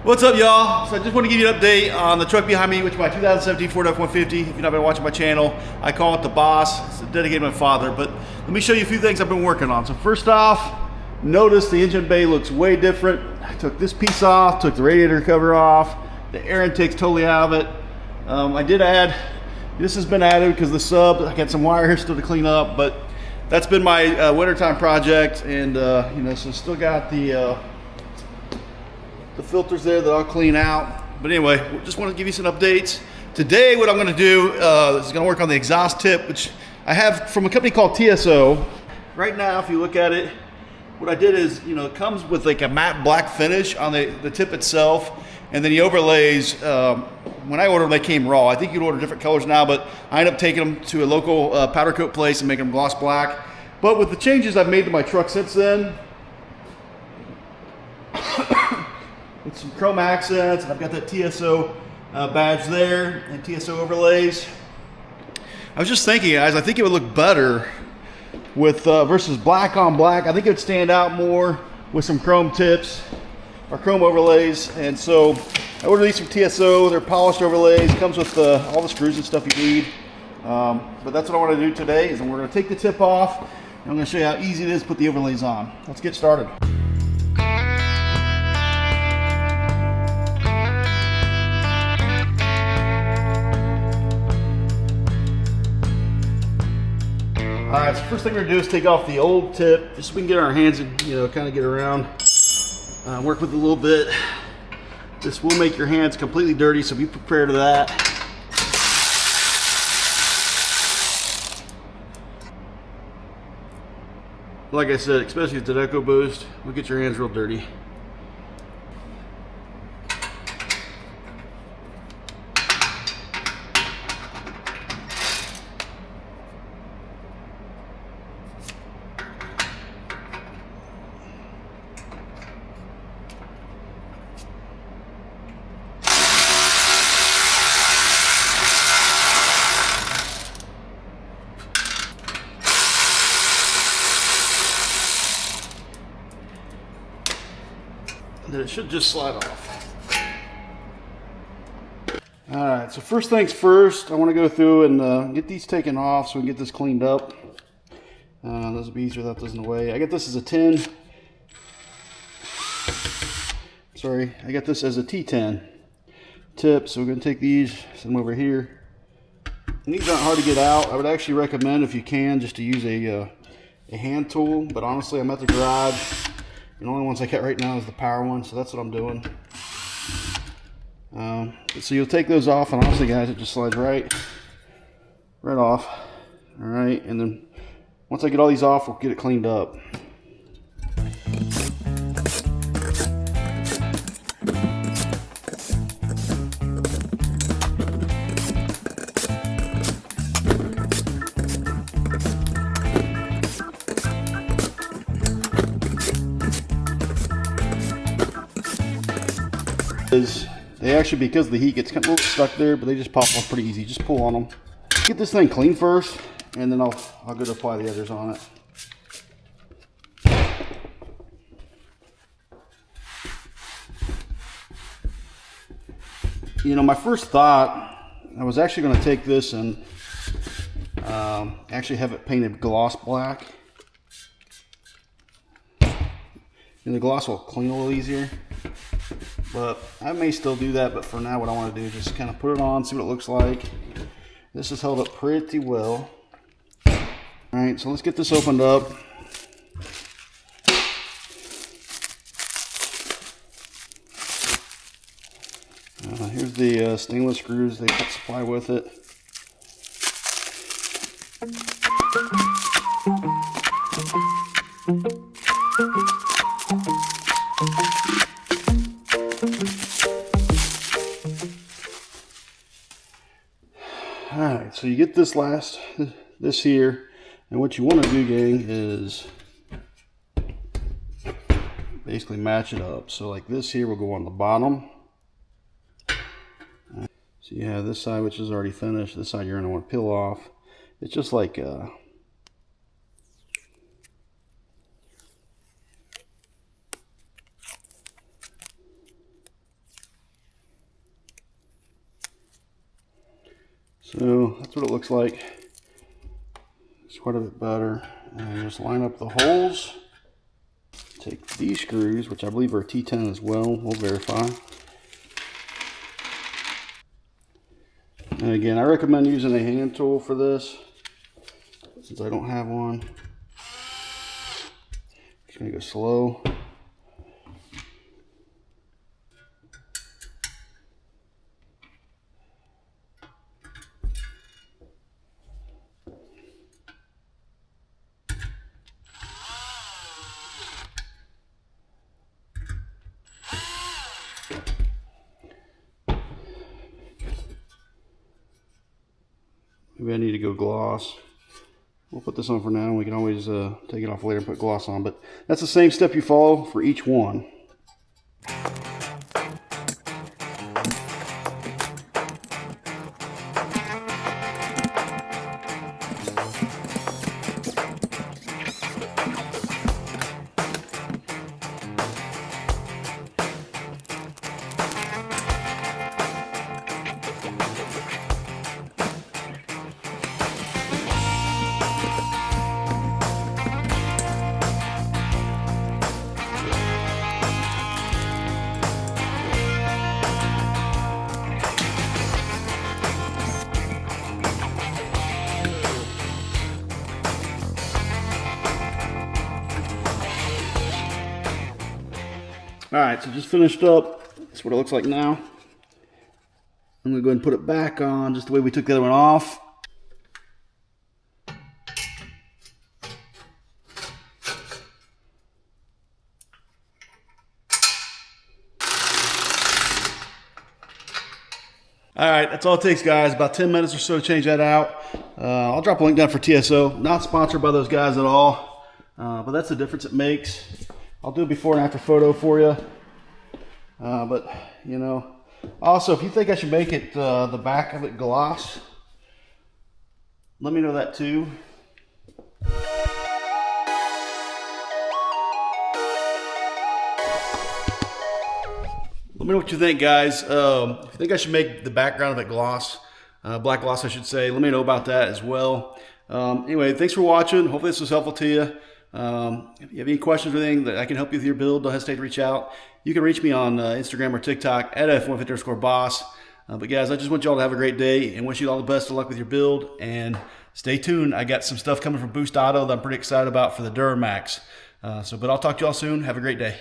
What's up, y'all? So I just want to give you an update on the truck behind me, which is my 2017 Ford F150. If you've not been watching my channel, I call it the boss. It's dedicated to my father, but let me show you a few things I've been working on. So first off, notice the engine bay looks way different. I took this piece off, took the radiator cover off, the air intake's totally out of it. I did add, this has been added because the sub, I got some wire here still to clean up, but that's been my wintertime project, and you know, so still got the filters there that I'll clean out. But anyway, just want to give you some updates. Today, what I'm going to do is going to work on the exhaust tip, which I have from a company called TSO. Right now, if you look at it, what I did is, you know, it comes with like a matte black finish on the tip itself, and then the overlays, when I ordered them, they came raw. I think you can order different colors now, but I ended up taking them to a local powder coat place and making them gloss black. But with the changes I've made to my truck since then, with some chrome accents, and I've got that TSO badge there and TSO overlays. I was just thinking, guys, I think it would look better with versus black on black. I think it would stand out more with some chrome tips or chrome overlays. And so I ordered these from TSO. They're polished overlays. Comes with all the screws and stuff you need. But that's what I want to do today. Is we're going to take the tip off, and I'm going to show you how easy it is to put the overlays on. Let's get started. Alright, so first thing we're going to do is take off the old tip, just so we can get our hands and, you know, kind of get around, work with it a little bit. This will make your hands completely dirty, so be prepared to that. Like I said, especially with the Ecoboost, will get your hands real dirty. Then it should just slide off. Alright, so first things first, I want to go through and get these taken off so we can get this cleaned up. This will be easier without this in the way. I got this as a 10. Sorry, I got this as a T10 tip, so we're going to take these, send them over here. And these aren't hard to get out. I would actually recommend, if you can, just to use a hand tool, but honestly, I'm at the garage. The only ones I got right now is the power one, so that's what I'm doing. So you'll take those off, and honestly, guys, it just slides right off. All right, and then once I get all these off, we'll get it cleaned up. They actually, because the heat gets kind of a little stuck there, but they just pop off pretty easy. Just pull on them. Get this thing clean first, and then I'll go to apply the others on it. You know, my first thought, I was actually going to take this and actually have it painted gloss black. And the gloss will clean a little easier. But I may still do that, but for now what I want to do is just kind of put it on, see what it looks like. This is held up pretty well. Alright, so let's get this opened up. Here's the stainless screws they supply with it. Alright, so you get this here, and what you want to do, gang, is basically match it up. So like this here will go on the bottom. So you have this side, which is already finished. This side you're going to want to peel off. It's just like So that's what it looks like. It's quite a bit better. And just line up the holes. Take these screws, which I believe are T10 as well. We'll verify. And again, I recommend using a hand tool for this, since I don't have one. Just gonna go slow. Maybe I need to go gloss. We'll put this on for now. We can always take it off later and put gloss on. But that's the same step you follow for each one. Alright, so just finished up. That's what it looks like now. I'm going to go ahead and put it back on just the way we took the other one off. Alright, that's all it takes, guys. About 10 minutes or so to change that out. I'll drop a link down for TSO. Not sponsored by those guys at all. But that's the difference it makes. I'll do a before and after photo for you. But, you know, also, if you think I should make it the back of it gloss, let me know that too. Let me know what you think, guys. If you think I should make the background of it gloss, black gloss I should say, let me know about that as well. Anyway, thanks for watching. Hopefully this was helpful to you. If you have any questions or anything that I can help you with your build, don't hesitate to reach out. You can reach me on Instagram or TikTok at F150_boss. But guys, I just want you all to have a great day and wish you all the best of luck with your build. And stay tuned. I got some stuff coming from Boost Auto that I'm pretty excited about for the Duramax. But I'll talk to you all soon. Have a great day.